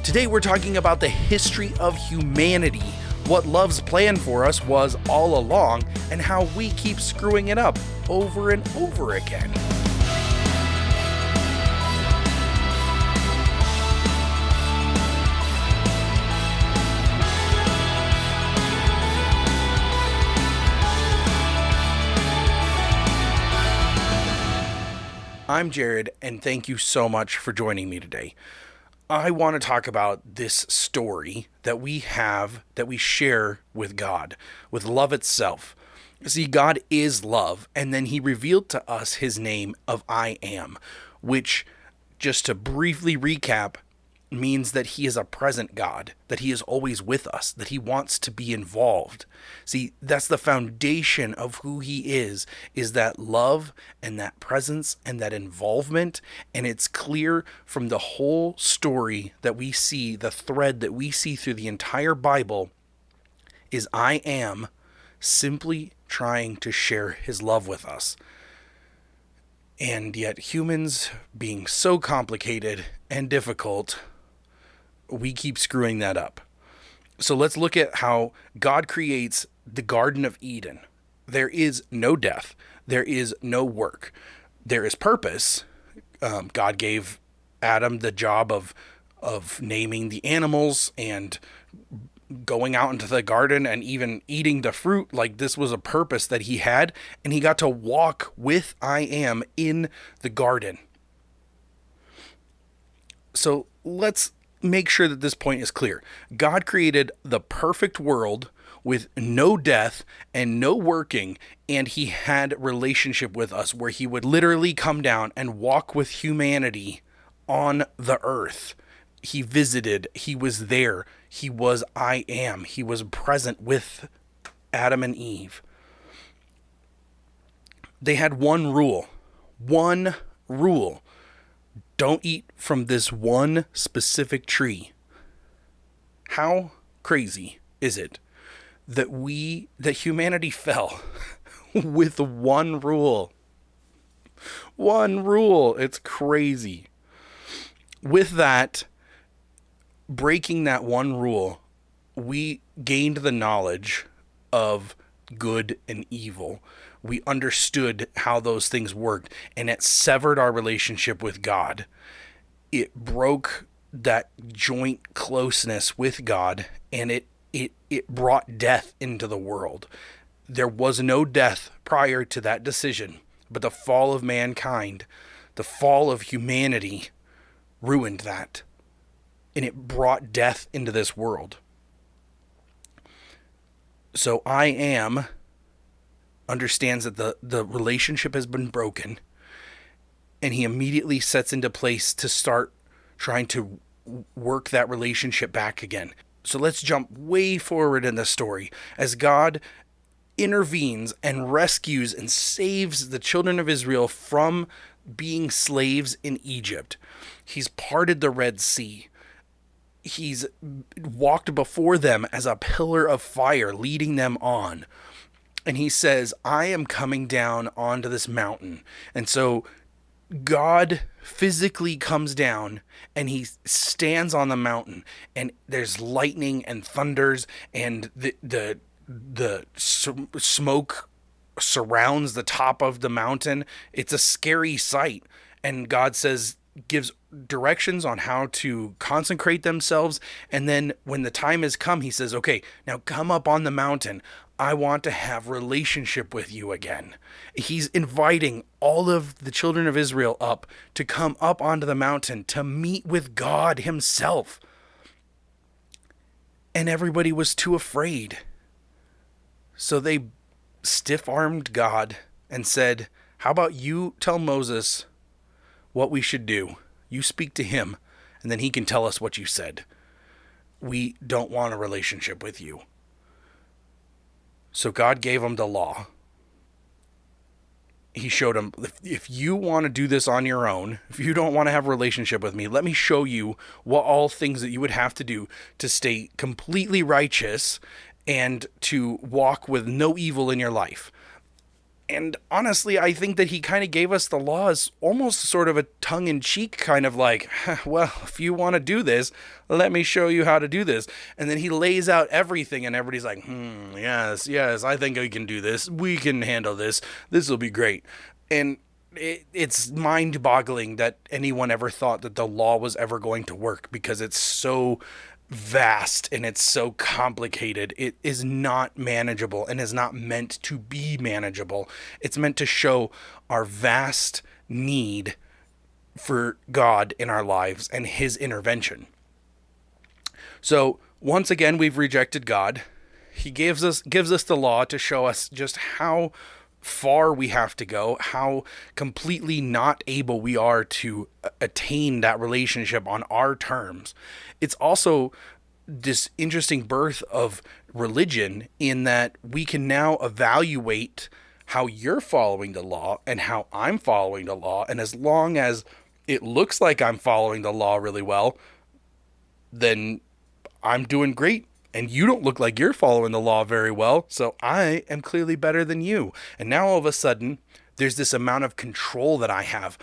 Today we're talking about the history of humanity, what love's plan for us was all along, and how we keep screwing it up over and over again. I'm Jared, and thank you so much for joining me today. I want to talk about this story that we have, that we share with God, with love itself. See, God is love, and then he revealed to us his name of I Am, which, just to briefly recap, means that he is a present God, that he is always with us, that he wants to be involved. See, that's the foundation of who he is that love and that presence and that involvement. And it's clear from the whole story that we see, the thread that we see through the entire Bible is I Am simply trying to share his love with us. And yet humans, being so complicated and difficult, we keep screwing that up. So let's look at how God creates the Garden of Eden. There is no death. There is no work. There is purpose. God gave Adam the job of naming the animals and going out into the garden and even eating the fruit. Like, this was a purpose that he had, and he got to walk with I Am in the garden. So let's make sure that this point is clear. God created the perfect world with no death and no working, and he had relationship with us where he would literally come down and walk with humanity on the earth. He visited, he was there, he was I Am, he was present with Adam and Eve. They had one rule. Don't eat from this one specific tree. How crazy is it that humanity fell with one rule? One rule. It's crazy. With that, breaking that one rule, we gained the knowledge of good and evil. We understood how those things worked, and it severed our relationship with God. It broke that joint closeness with God, and it brought death into the world. There was no death prior to that decision, but the fall of mankind, the fall of humanity, ruined that, and it brought death into this world. So I Am understands that the relationship has been broken, and he immediately sets into place to start trying to work that relationship back again. So let's jump way forward in the story as God intervenes and rescues and saves the children of Israel from being slaves in Egypt. He's parted the Red Sea. He's walked before them as a pillar of fire, leading them on. And he says, I am coming down onto this mountain. And so God physically comes down and he stands on the mountain, and there's lightning and thunders, and the smoke surrounds the top of the mountain. It's a scary sight. And God gives directions on how to consecrate themselves. And then when the time has come, he says, okay, now come up on the mountain. I want to have relationship with you again. He's inviting all of the children of Israel up to come up onto the mountain to meet with God himself. And everybody was too afraid. So they stiff-armed God and said, how about you tell Moses what we should do? You speak to him, and then he can tell us what you said. We don't want a relationship with you. So God gave him the law. He showed him, if you want to do this on your own, if you don't want to have a relationship with me, let me show you what all things that you would have to do to stay completely righteous and to walk with no evil in your life. And honestly, I think that he kind of gave us the law as almost sort of a tongue-in-cheek kind of like, well, if you want to do this, let me show you how to do this. And then he lays out everything and everybody's like, yes, I think I can do this. We can handle this. This will be great. And it's mind-boggling that anyone ever thought that the law was ever going to work, because it's so vast and it's so complicated. It is not manageable and is not meant to be manageable. It's meant to show our vast need for God in our lives and his intervention. So once again, we've rejected God. He gives us the law to show us just how far we have to go, how completely not able we are to attain that relationship on our terms. It's also this interesting birth of religion, in that we can now evaluate how you're following the law and how I'm following the law. And as long as it looks like I'm following the law really well, then I'm doing great. And you don't look like you're following the law very well, so I am clearly better than you. And now all of a sudden, there's this amount of control that I have.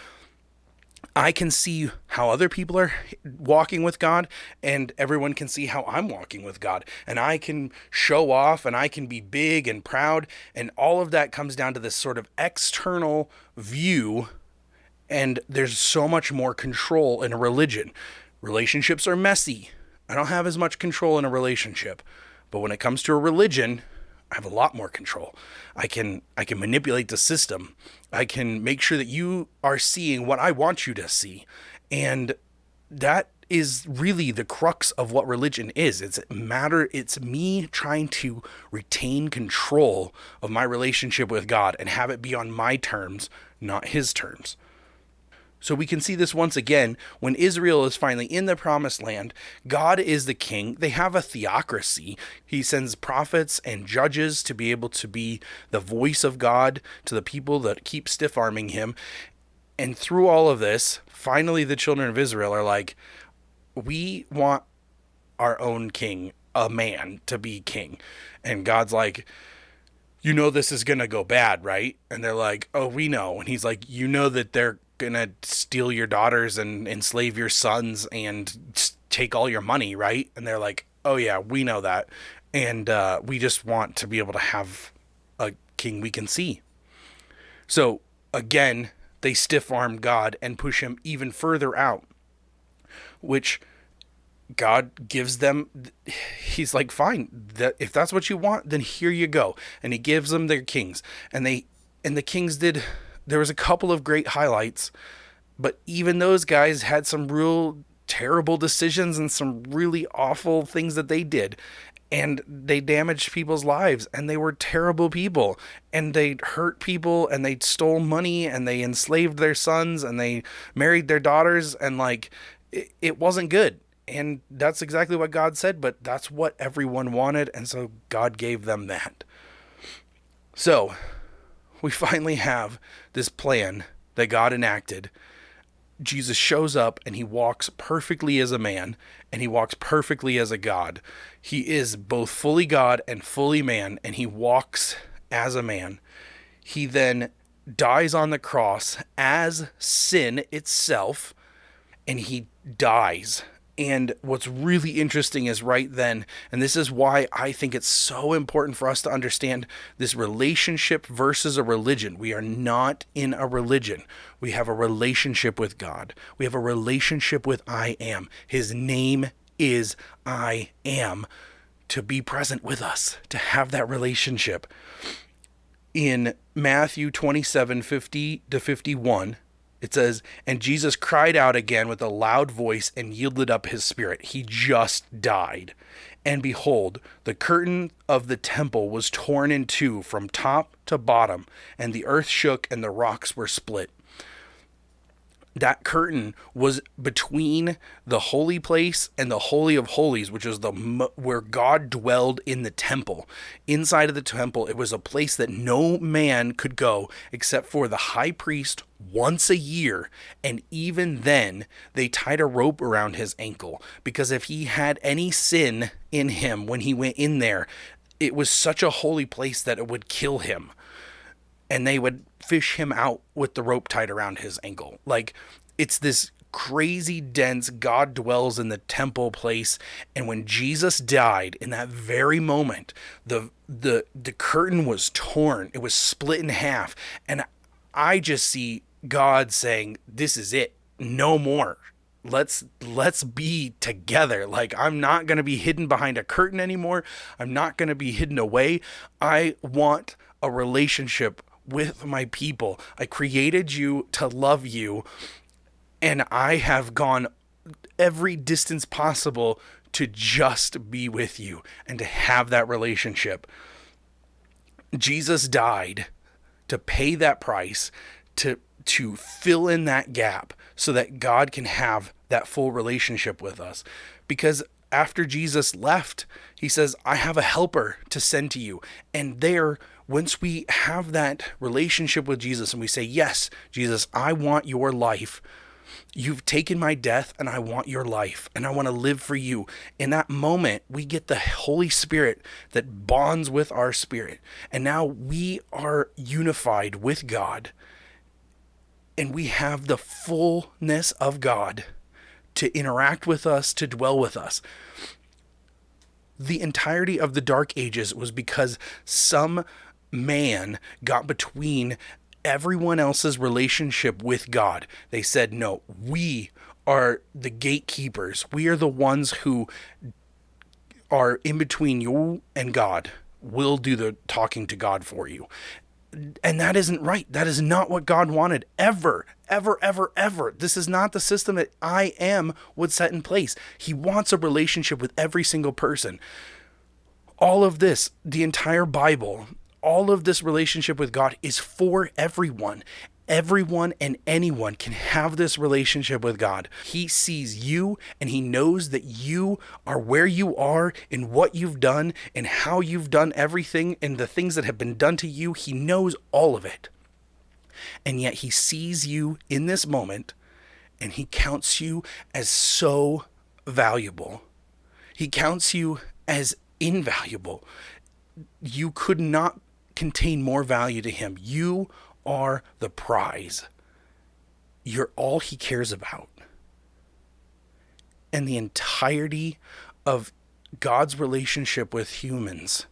I can see how other people are walking with God, and everyone can see how I'm walking with God. And I can show off, and I can be big and proud, and all of that comes down to this sort of external view, and there's so much more control in a religion. Relationships are messy. I don't have as much control in a relationship, but when it comes to a religion, I have a lot more control. I can manipulate the system. I can make sure that you are seeing what I want you to see. And that is really the crux of what religion is. It's me trying to retain control of my relationship with God and have it be on my terms, not his terms. So we can see this once again when Israel is finally in the promised land. God is the king. They have a theocracy. He sends prophets and judges to be able to be the voice of God to the people that keep stiff-arming him. And through all of this, finally the children of Israel are like, we want our own king, a man, to be king. And God's like, you know this is going to go bad, right? And they're like, oh, we know. And he's like, you know that they're gonna steal your daughters and enslave your sons and take all your money, right? And they're like, oh yeah, we know that, and we just want to be able to have a king we can see. So again, they stiff-arm God and push him even further out, which God gives them. He's like, fine, if that's what you want, then here you go. And he gives them their kings, and the kings did. There was a couple of great highlights, but even those guys had some real terrible decisions and some really awful things that they did. And they damaged people's lives, and they were terrible people, and they hurt people, and they stole money, and they enslaved their sons, and they married their daughters, and like, it wasn't good. And that's exactly what God said, but that's what everyone wanted, and so God gave them that. So we finally have this plan that God enacted. Jesus shows up, and he walks perfectly as a man, and he walks perfectly as a God. He is both fully God and fully man, and he walks as a man. He then dies on the cross as sin itself, and he dies. And what's really interesting is right then, and this is why I think it's so important for us to understand this relationship versus a religion. We are not in a religion. We have a relationship with God. We have a relationship with I Am. His name is I Am, to be present with us, to have that relationship. In Matthew 27:50-51, it says, and Jesus cried out again with a loud voice and yielded up his spirit. He just died. And behold, the curtain of the temple was torn in two from top to bottom, and the earth shook and the rocks were split. That curtain was between the holy place and the Holy of Holies, which is where God dwelled in the temple. Inside of the temple, it was a place that no man could go except for the high priest once a year. And even then, they tied a rope around his ankle, because if he had any sin in him when he went in there, it was such a holy place that it would kill him. and they would fish him out with the rope tied around his ankle. Like, it's this crazy dense, God dwells in the temple place. And when Jesus died, in that very moment, the curtain was torn. It was split in half. And I just see God saying, this is it. No more. Let's be together. Like, I'm not going to be hidden behind a curtain anymore. I'm not going to be hidden away. I want a relationship with my people. I created you to love you, and I have gone every distance possible to just be with you and to have that relationship. Jesus died to pay that price, to fill in that gap so that God can have that full relationship with us. Because after Jesus left, he says, I have a helper to send to you. And there, once we have that relationship with Jesus and we say, yes, Jesus, I want your life. You've taken my death and I want your life and I want to live for you. In that moment, we get the Holy Spirit that bonds with our spirit. And now we are unified with God, and we have the fullness of God to interact with us, to dwell with us. The entirety of the Dark Ages was because some man got between everyone else's relationship with God. They said, no, we are the gatekeepers. We are the ones who are in between you and God. We'll do the talking to God for you. And that isn't right. That is not what God wanted ever, ever, ever, ever. This is not the system that I Am would set in place. He wants a relationship with every single person. All of this, the entire Bible, all of this relationship with God is for everyone. Everyone and anyone can have this relationship with God. He sees you and he knows that you are where you are in what you've done and how you've done everything and the things that have been done to you. He knows all of it. And yet he sees you in this moment and he counts you as so valuable. He counts you as invaluable. You could not contain more value to him. You are the prize. You're all he cares about. And the entirety of God's relationship with humans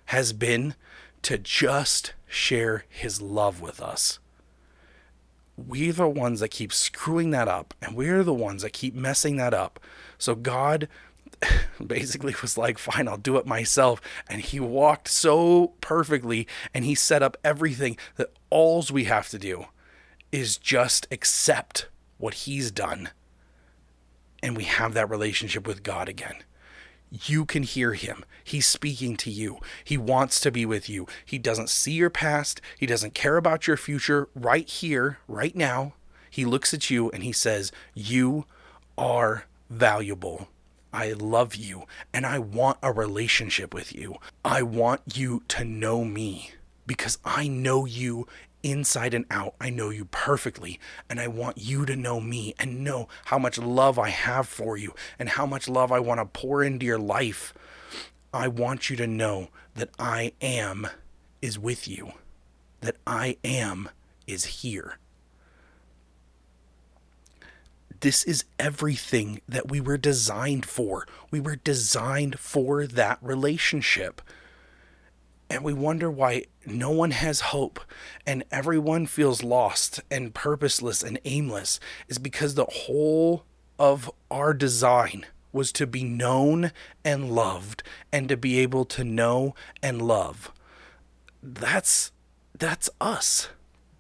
has been to just share his love with us. We're the ones that keep screwing that up, and we're the ones that keep messing that up. So God basically was like, fine, I'll do it myself. And he walked so perfectly and he set up everything that all we have to do is just accept what he's done. And we have that relationship with God again. You can hear him. He's speaking to you. He wants to be with you. He doesn't see your past. He doesn't care about your future. Right here, right now, he looks at you and he says, you are valuable. I love you and I want a relationship with you. I want you to know me because I know you inside and out. I know you perfectly, and I want you to know me and know how much love I have for you and how much love I want to pour into your life. I want you to know that I Am is with you, that I Am is here. This is everything that we were designed for. We were designed for that relationship. And we wonder why no one has hope and everyone feels lost and purposeless and aimless. Is because the whole of our design was to be known and loved and to be able to know and love. That's us.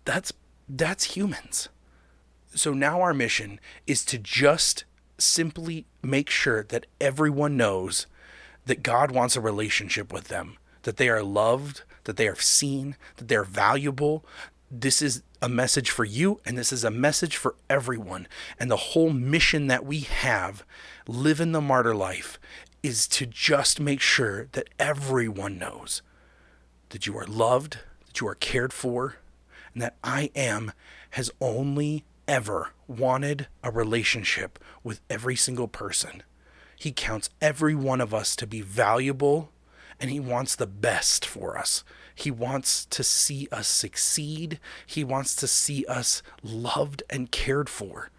That's humans. So now our mission is to just simply make sure that everyone knows that God wants a relationship with them, that they are loved, that they are seen, that they're valuable. This is a message for you, and this is a message for everyone. And the whole mission that we have, live in the martyr life, is to just make sure that everyone knows that you are loved, that you are cared for, and that I Am has only ever wanted a relationship with every single person. He counts every one of us to be valuable and he wants the best for us. He wants to see us succeed. He wants to see us loved and cared for.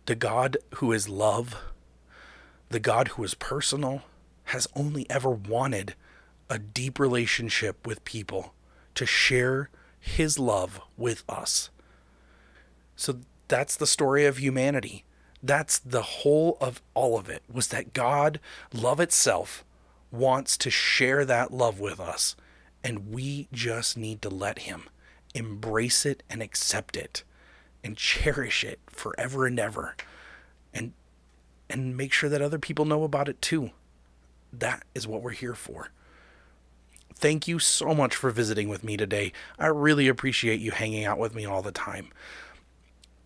The God who is love, the God who is personal, has only ever wanted a deep relationship with people to share his love with us. So that's the story of humanity. That's the whole of all of it, was that God, love itself, wants to share that love with us. And we just need to let him embrace it and accept it and cherish it forever and ever. And make sure that other people know about it too. That is what we're here for. Thank you so much for visiting with me today. I really appreciate you hanging out with me all the time.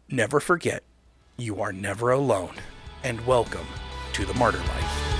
Never forget, you are never alone, and welcome to the Martyr Life.